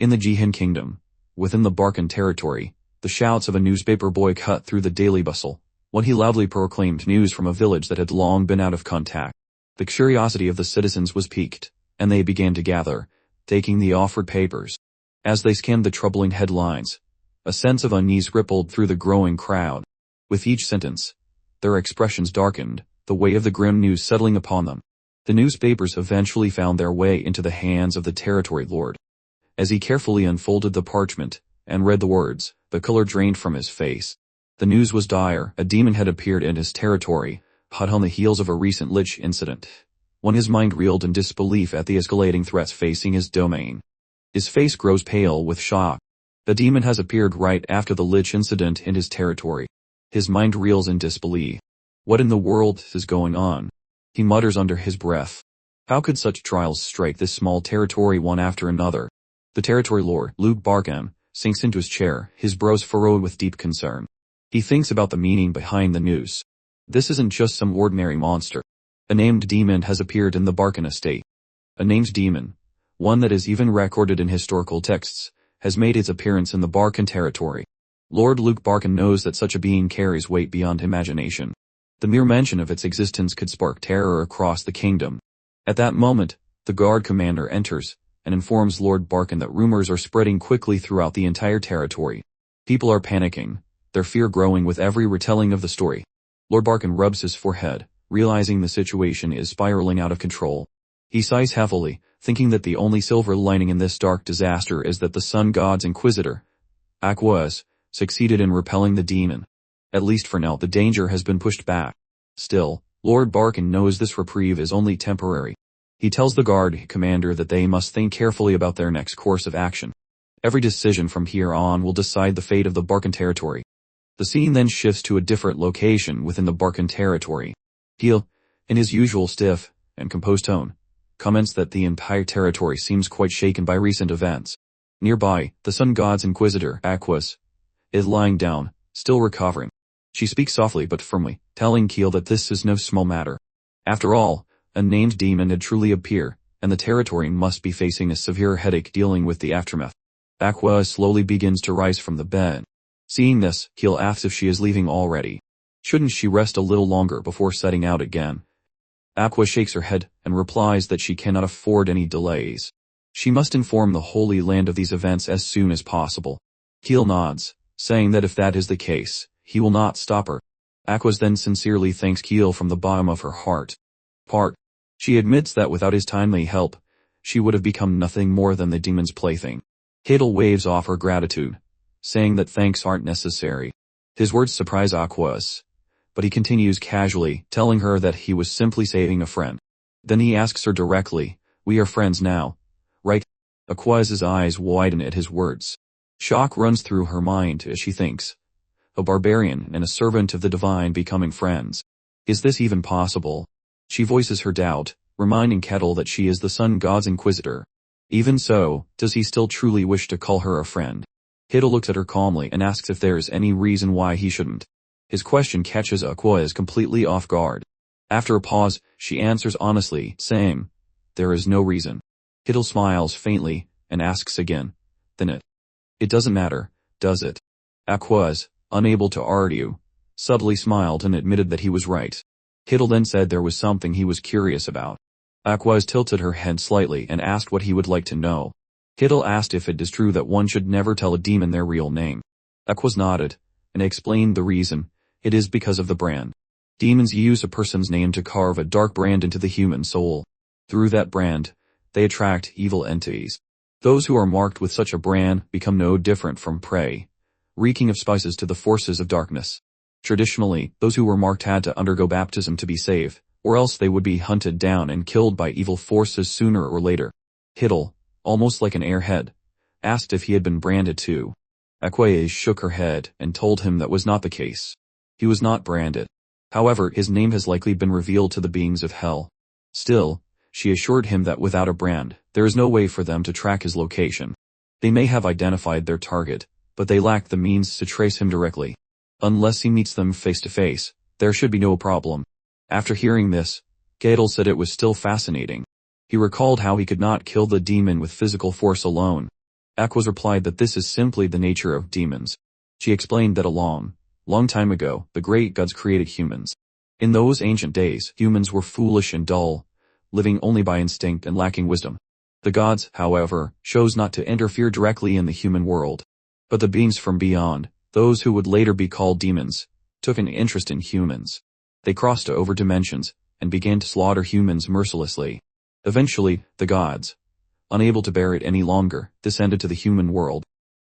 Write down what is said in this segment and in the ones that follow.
In the Jihin kingdom, within the Barkan territory, the shouts of a newspaper boy cut through the daily bustle, when he loudly proclaimed news from a village that had long been out of contact. The curiosity of the citizens was piqued, and they began to gather, taking the offered papers. As they scanned the troubling headlines, a sense of unease rippled through the growing crowd. With each sentence, their expressions darkened, the weight of the grim news settling upon them. The newspapers eventually found their way into the hands of the territory lord. As he carefully unfolded the parchment and read the words, the color drained from his face. The news was dire. A demon had appeared in his territory, hot on the heels of a recent lich incident. When his mind reeled in disbelief at the escalating threats facing his domain, his face grows pale with shock. The demon has appeared right after the lich incident in his territory. His mind reels in disbelief. What in the world is going on? He mutters under his breath. How could such trials strike this small territory one after another? The territory lord, Luke Barkan, sinks into his chair, his brows furrowed with deep concern. He thinks about the meaning behind the news. This isn't just some ordinary monster. A named demon has appeared in the Barkan estate. A named demon, one that is even recorded in historical texts, has made its appearance in the Barkan territory. Lord Luke Barkan knows that such a being carries weight beyond imagination. The mere mention of its existence could spark terror across the kingdom. At that moment, the guard commander enters and informs Lord Barkan that rumors are spreading quickly throughout the entire territory. People are panicking, their fear growing with every retelling of the story. Lord Barkan rubs his forehead, realizing the situation is spiraling out of control. He sighs heavily, thinking that the only silver lining in this dark disaster is that the sun god's inquisitor, Aquas, succeeded in repelling the demon. At least for now, the danger has been pushed back. Still, Lord Barkan knows this reprieve is only temporary. He tells the guard commander that they must think carefully about their next course of action. Every decision from here on will decide the fate of the Barkan territory. The scene then shifts to a different location within the Barkan territory. Gil, in his usual stiff and composed tone, comments that the entire territory seems quite shaken by recent events. Nearby, the sun god's inquisitor, Aquas, is lying down, still recovering. She speaks softly but firmly, telling Keel that this is no small matter. After all, a named demon had truly appeared, and the territory must be facing a severe headache dealing with the aftermath. Aqua slowly begins to rise from the bed. Seeing this, Keel asks if she is leaving already. Shouldn't she rest a little longer before setting out again? Aqua shakes her head and replies that she cannot afford any delays. She must inform the Holy Land of these events as soon as possible. Keel nods, saying that if that is the case, he will not stop her. Aqua then sincerely thanks Keel from the bottom of her heart. She admits that without his timely help, she would have become nothing more than the demon's plaything. Hadel waves off her gratitude, saying that thanks aren't necessary. His words surprise Aquas, but he continues casually, telling her that he was simply saving a friend. Then he asks her directly, "We are friends now, right?" Aquas's eyes widen at his words. Shock runs through her mind as she thinks, a barbarian and a servant of the divine becoming friends. Is this even possible? She voices her doubt, reminding Kettle that she is the sun god's inquisitor. Even so, does he still truly wish to call her a friend? Hittel looks at her calmly and asks if there is any reason why he shouldn't. His question catches Aquas completely off guard. After a pause, she answers honestly, saying, "There is no reason." Hittel smiles faintly and asks again, "Then it doesn't matter, does it?" Aquas, unable to argue, subtly smiled and admitted that he was right. Hittel then said there was something he was curious about. Aquas tilted her head slightly and asked what he would like to know. Hittel asked if it is true that one should never tell a demon their real name. Aquas nodded, and explained the reason. It is because of the brand. Demons use a person's name to carve a dark brand into the human soul. Through that brand, they attract evil entities. Those who are marked with such a brand become no different from prey, reeking of spices to the forces of darkness. Traditionally, those who were marked had to undergo baptism to be saved, or else they would be hunted down and killed by evil forces sooner or later. Hittel, almost like an airhead, asked if he had been branded too. Aquas shook her head and told him that was not the case. He was not branded. However, his name has likely been revealed to the beings of hell. Still, she assured him that without a brand, there is no way for them to track his location. They may have identified their target, but they lack the means to trace him directly. Unless he meets them face to face, there should be no problem. After hearing this, Gadel said it was still fascinating. He recalled how he could not kill the demon with physical force alone. Aquas replied that this is simply the nature of demons. She explained that a long time ago, the great gods created humans. In those ancient days, humans were foolish and dull, living only by instinct and lacking wisdom. The gods, however, chose not to interfere directly in the human world. But the beings from beyond, those who would later be called demons, took an interest in humans. They crossed over dimensions and began to slaughter humans mercilessly. Eventually, the gods, unable to bear it any longer, descended to the human world.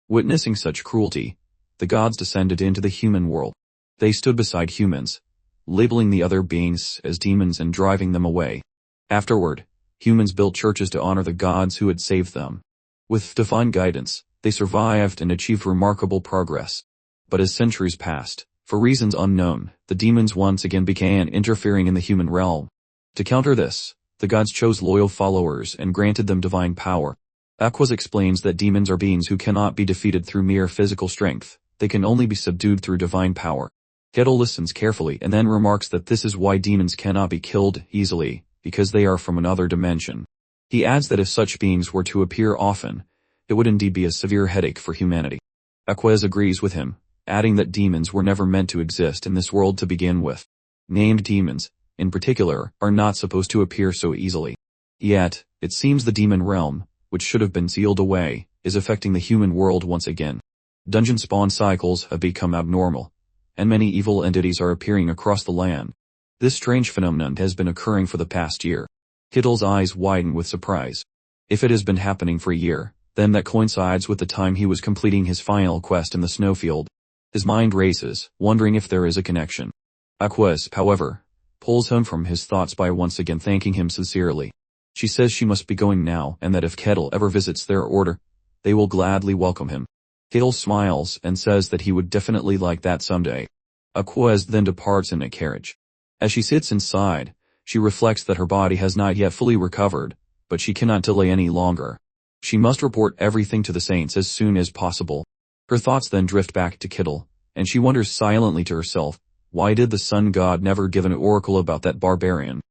Witnessing such cruelty, the gods descended into the human world. They stood beside humans, labeling the other beings as demons and driving them away. Afterward, humans built churches to honor the gods who had saved them. With divine guidance, they survived and achieved remarkable progress. But as centuries passed, for reasons unknown, the demons once again began interfering in the human realm. To counter this, the gods chose loyal followers and granted them divine power. Aquas explains that demons are beings who cannot be defeated through mere physical strength. They can only be subdued through divine power. Kettle listens carefully and then remarks that this is why demons cannot be killed easily, because they are from another dimension. He adds that if such beings were to appear often, it would indeed be a severe headache for humanity. Aquas agrees with him, adding that demons were never meant to exist in this world to begin with. Named demons, in particular, are not supposed to appear so easily. Yet, it seems the demon realm, which should have been sealed away, is affecting the human world once again. Dungeon spawn cycles have become abnormal, and many evil entities are appearing across the land. This strange phenomenon has been occurring for the past year. Kittle's eyes widen with surprise. If it has been happening for a year, then that coincides with the time he was completing his final quest in the snowfield. His mind races, wondering if there is a connection. Aquas, however, pulls him from his thoughts by once again thanking him sincerely. She says she must be going now and that if Kettle ever visits their order, they will gladly welcome him. Kettle smiles and says that he would definitely like that someday. Aquas then departs in a carriage. As she sits inside, she reflects that her body has not yet fully recovered, but she cannot delay any longer. She must report everything to the saints as soon as possible. Her thoughts then drift back to Kettle, and she wonders silently to herself, why did the sun god never give an oracle about that barbarian?